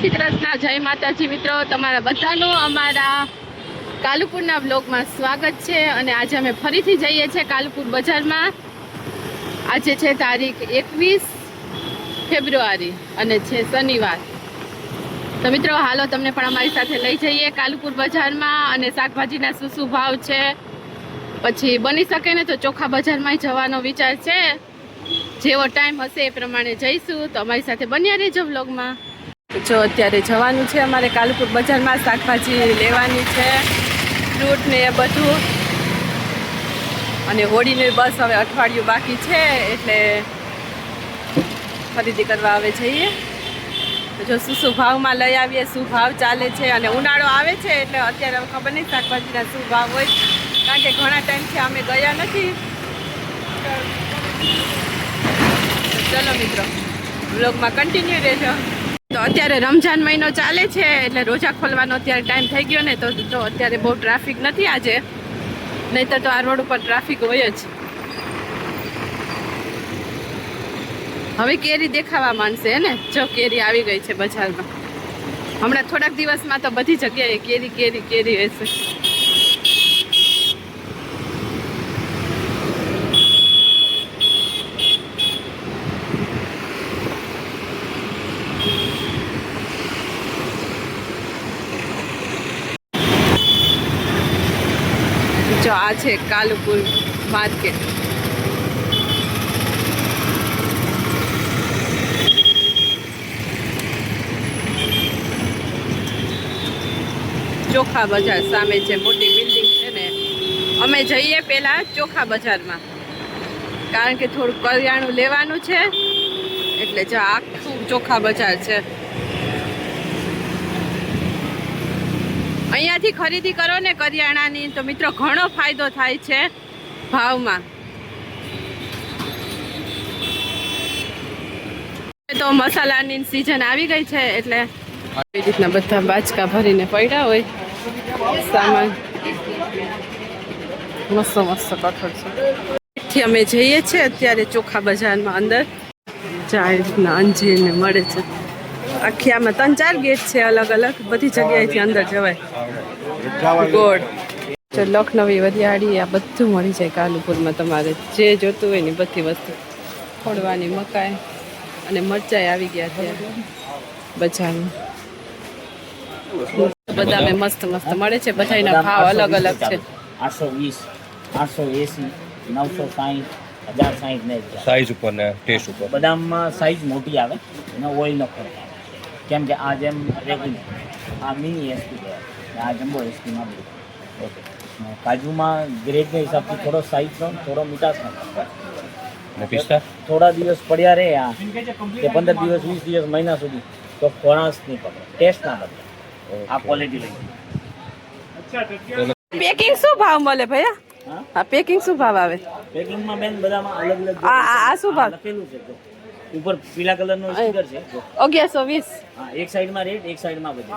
શ્રી કૃષ્ણ, જય માતાજી મિત્રો, તમારા બધાનું અમારા કાલુપુરના બ્લોગમાં સ્વાગત છે। અને આજે અમે ફરીથી જઈએ છીએ કાલુપુર બજારમાં। આજે છે તારીખ 21 ફેબ્રુઆરી અને છે શનિવાર। તો મિત્રો હાલો તમને પણ અમારી સાથે લઈ જઈએ કાલુપુર બજારમાં। અને શાકભાજીના શું ભાવ છે, પછી બની શકે ને તો ચોખા બજારમાં જવાનો વિચાર છે। જેવો ટાઈમ હશે એ પ્રમાણે જઈશું, તો અમારી સાથે બન્યા રહેજો વ્લોગમાં। જો અત્યારે જવાનું છે અમારે કાલુપુર બજારમાં, શાકભાજી લેવાની છે, ફ્રૂટ ને એ બધું। અને હોળીની બસ હવે અઠવાડિયું બાકી છે એટલે ખરીદી કરવા હવે જઈએ। તો જો શું ભાવમાં લઈ આવીએ, શું ભાવ ચાલે છે। અને ઉનાળો આવે છે એટલે અત્યારે ખબર નહીં શાકભાજીના શું ભાવ હોય, કારણ કે ઘણા ટાઈમથી અમે ગયા નથી। ચલો મિત્રો વ્લોગમાં કન્ટિન્યુ રહેજો। તો અત્યારે રમજાન મહિનો ચાલે છે એટલે રોજા ખોલવાનો અત્યારે ટાઈમ થઈ ગયો ને, તો જો અત્યારે બહુ ટ્રાફિક નથી આજે, નહીંતર તો આ રોડ ઉપર ટ્રાફિક હોય જ। હવે કેરી દેખાવા માંડશે ને, જો કેરી આવી ગઈ છે બજારમાં। હમણાં થોડાક દિવસમાં તો બધી જગ્યાએ કેરી કેરી કેરી રહેશે। જો આ છે કાલુપુર માર્કેટ। ચોખા બજાર સામે છે, મોટી બિલ્ડિંગ છે ને। અમે જઈએ પહેલા ચોખા બજારમાં, કારણ કે થોડું કરિયાણું લેવાનું છે, એટલે જો આખું ચોખા બજાર છે। અહીંયાથી ખરીદી કરો ને કરિયાણાની તો મિત્રો ઘણો ફાયદો થાય છે ભાવમાં। તો મસાલાની સિઝન આવી ગઈ છે એટલે આવી રીતના બધા બાચકા ભરીને પડ્યા હોય સામાન। મસ્ત મસ્ત કઠોળ છે। અમે જઈએ છીએ અત્યારે ચોખા બજારમાં અંદર, ચાર રીતના અંજીર ને મળે છે। આખી આમાં 3-4 ગેટ છે અલગ અલગ, બધી જગ્યાએથી અંદર જવાય। ગોળ, લખનવી, વરિયાળી, આ બધું મળી જાય કાલુપુરમાં। તમારે જે જોતું હોય ને બધી વસ્તુ, ખોડવાની મકાઈ અને મરચાઈ આવી ગયા છે બજારમાં। બધા મસ્ત મસ્ત મળે છે, બધાના ભાવ અલગ અલગ છે। 820, 880, 960, 1060 ને સાઈઝ ઉપર ને ટેસ્ટ ઉપર। બદામમાં સાઈઝ મોટી આવે અને ઓઇલનો ફરક આવે, કેમ કે આ જેમ રેગ્યુલર આ મિની એસપી કહેવાય, આ જમ્બો એસપીમાં બધું ઓકે। કાજુમાં ગ્રેડના હિસાબથી થોડો સાઈઝનો, થોડો મીઠાશનો ને પિસ્તા થોડા દિવસ પડ્યા રહે આ કે 15 દિવસ, 20 દિવસ, મહિના સુધી, તો ખોરાશ નહીં પકડે, ટેસ્ટ ના બદલે। આ ક્વોલિટી લઈ પેકિંગ શું ભાવ મળે ભૈયા? આ પેકિંગ શું ભાવ આવે? પેકિંગમાં બેન બધામાં અલગ અલગ આ શું ભાવ લખેલું છે, જો ઉપર પીળા કલરનો સ્ટીકર છે, 1120। હા, એક સાઈડમાં રેટ, એક સાઈડમાં બજેટ,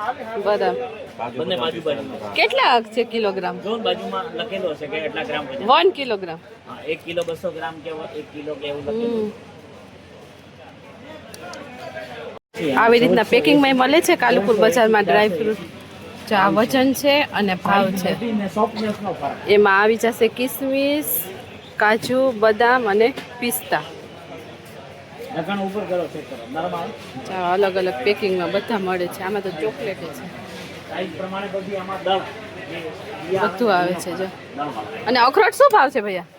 બરાબર। બંને બાજુ બાજુ કેટલા છે કિલોગ્રામ? જો બાજુમાં લખેલો હશે કે એટલા ગ્રામ બજેટ। 1 કિલોગ્રામ, હા, 1 કિલો 200 ગ્રામ કે 1 કિલો કે એવું લખેલું છે। આવી રીતના પેકિંગમાં મળે છે કાલુપુર બજારમાં ડ્રાય ફ્રૂટ। જો આ વજન છે અને ભાવ છે, સોફ્ટનેસનો ફરક। એમાં આવી જશે કિસમિસ, કાજુ, બદામ અને પિસ્તા। લખાણ ઉપર કરો, ચેક કરો, નરમ આવે, અલગ અલગ પેકિંગમાં બધા મળે છે। આમાં તો ચોકલેટ છે, સાઈઝ પ્રમાણે બધી આમાં દળ બધું આવે છે જો। અને અખરોટ શું ભાવ છે ભૈયા?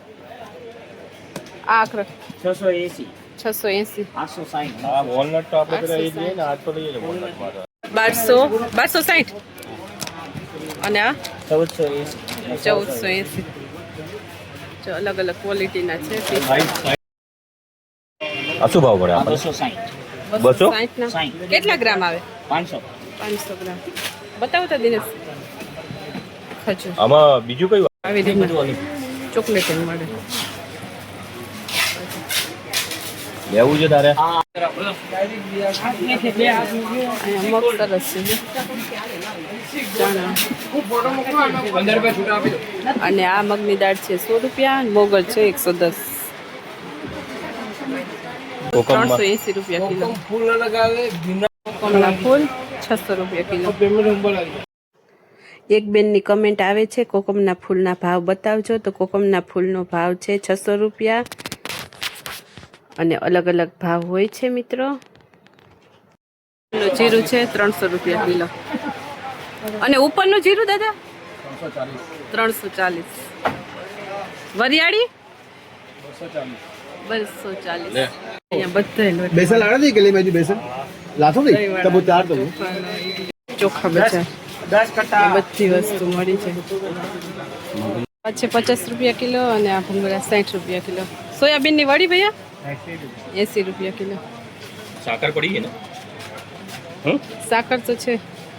આ અખરોટ 680, 680, 860, આ વોલનટ તો આપણે બધા એ જ લઈએ ને, આજ તો લઈએ ને વોલનટ માં 1260। અને આ 1480, 1480। જો અલગ અલગ ક્વોલિટીના છે। આ શું ભાવ પડે આપણે? 260, 260 ના 60, કેટલા ગ્રામ આવે? 500। 500 ગ્રામ બતાવો તો દિનેશ। ખજૂર આમાં બીજું કયું આવી રીતના ચોકલેટ મળે। લેવું છે તારે? અહીંયા મગ સરસ છે, ચણા। અને આ મગની દાળ છે 100 રૂપિયા, મોગર છે 110। કોકમમાં 380 રૂપિયા કિલો। કોકમના ફૂલ ₹600 કિલો. એક બેનની કમેન્ટ આવે છે, કોકમના ફૂલના ભાવ બતાવજો. તો કોકમના ફૂલનો ભાવ છે ₹600 અને અલગ અલગ ભાવ હોય છે મિત્રો. જીરું છે ₹300 કિલો. અને ઉપરનું જીરું દાદા 340. વરિયાળી 240. અહીંયા બધા बेसन लाना थी गली में जी बेसन लाथो थी तब उतार दो ચોખા બજાર 10 કટ્ટા બધી વસ્તુ મળી છે. છે ₹50 કિલો અને આ ભૂંગળા ₹60 કિલો. સોયાબીન ની વડી ભૈયા ₹80 કિલો. સાકર પડી ગઈ ને સાકર તો છે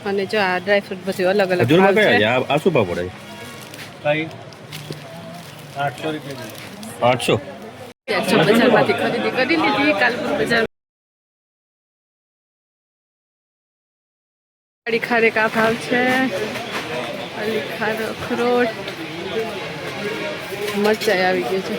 અને જો આ ડ્રાય ફ્રૂટ બધું અલગ અલગ ખજૂરમાં ભાવ કયા છે. છે? આ શું ભાવ પડે भाई 800 रुपये 800 બજારમાંથી ખરીદી કરી લીધી કાલપુર બજાર. અલી ખારેક આ ભાવ છે. અલી ખારો અખરોટ મરચાઈ આવી ગયું છે.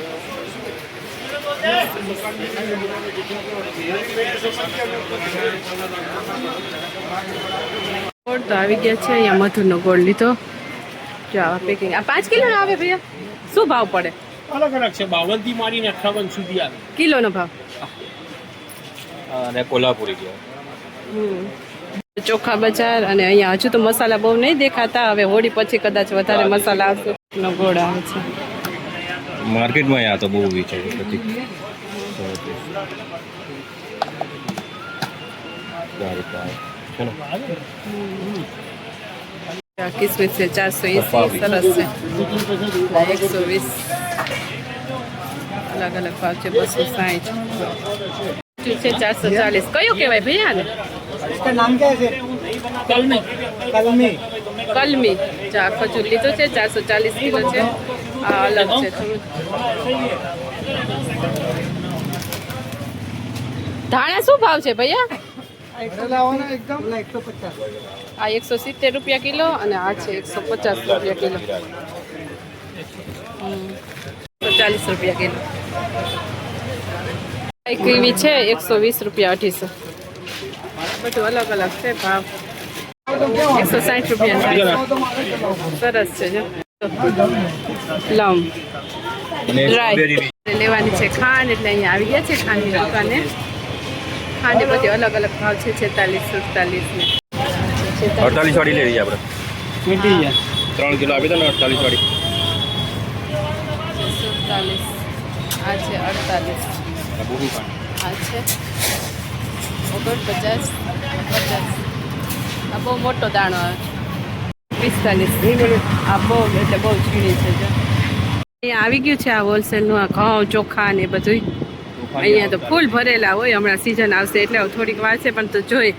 ગોળ તો આવી ગયા છે. અહીંયા મધુરનો ગોળ લીધો. જો આવા પેકિંગ આ 5 કિલો આવે ભૈયા. શું ભાવ પડે? अलग अलग से 52 થી માંડીને 58 સુધી આવે કિલોનો ભાવ. અને કોલ્હાપુરી ગયા ચોખા બજાર અને અહીંયા હજુ તો મસાલા બહુ નહીં દેખાતા. હવે હોળી પછી કદાચ વધારે મસાલા આવશે. નો ગોળ આવે છે. માર્કેટમાં આ તો બહુ વેચાય છે બધી. ચલો આ કિસમિસ છે 480. સરસ છે 120. અલગ અલગ ભાવ છે. 260 છે. 440. કયું કહેવાય ભૈયા ને? इसका नाम क्या है कलमी कलमी કલમી. ચા ખજૂર લીધો છે 440 કિલો છે. આ અલગ છે થોડું. ધાણા શું ભાવ છે ભૈયા? एकदम 150 આ ₹170 કિલો અને આ છે ₹150 કિલો. ₹140 કિલો. કીવી છે ₹120 250. બધું અલગ અલગ છે ભાવ. ₹160. સરસ છે જો. પ્લમ ડ્રાય લેવાની છે ખાંડ એટલે અહીંયા આવી ગયા છે ખાંડની દુકાને. ખાંડ બધી અલગ અલગ ભાવ છે. 46 47 48 વાળી લેવી છે આપણે 3 કિલો આપી દો ને 48 વાળી. 47. આ છે 48. આ છે 49 50. આ બહુ મોટો દાણો આવે. 45. આ બહુ એટલે બહુ ઝીણી છે જો. અહીંયા આવી ગયું છે આ હોલસેલનું આ ઘઉં ચોખા ને બધું. અહીંયા તો ફૂલ ભરેલા હોય. હમણાં સિઝન આવશે એટલે થોડીક વાર છે પણ તો જોઈ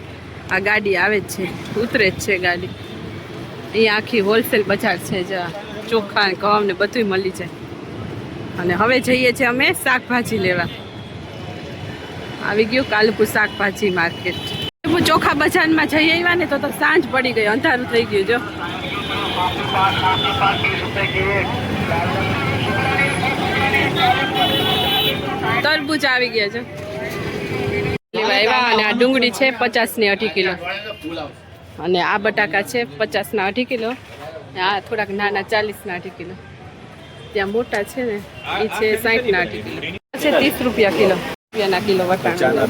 આ ગાડી આવે જ છે. ઉતરે જ છે ગાડી. અહીંયા આખી હોલસેલ બજાર છે જો. ચોખા ને ઘઉં ને બધું મળી જાય. અને હવે જઈએ છીએ અમે શાકભાજી લેવા. આવી ગયું કાલુપુર શાકભાજી માર્કેટ. ચોખા બજારમાં જઈ આવ્યા ને તો સાંજ પડી ગઈ. અંધારું થઈ ગયું જો. તરબૂચ આવી ગયા છે. અને આ ડુંગળી છે 50 ની 2.5 કિલો. અને આ બટાકા છે 50 ના 2.5 કિલો. આ થોડાક નાના 40 ના 2.5 કિલો. ત્યાં મોટા છે ને એ છે 60 ના 2.5 કિલો. છે 30 રૂપિયા કિલો. ₹30 કિલો વટાણા.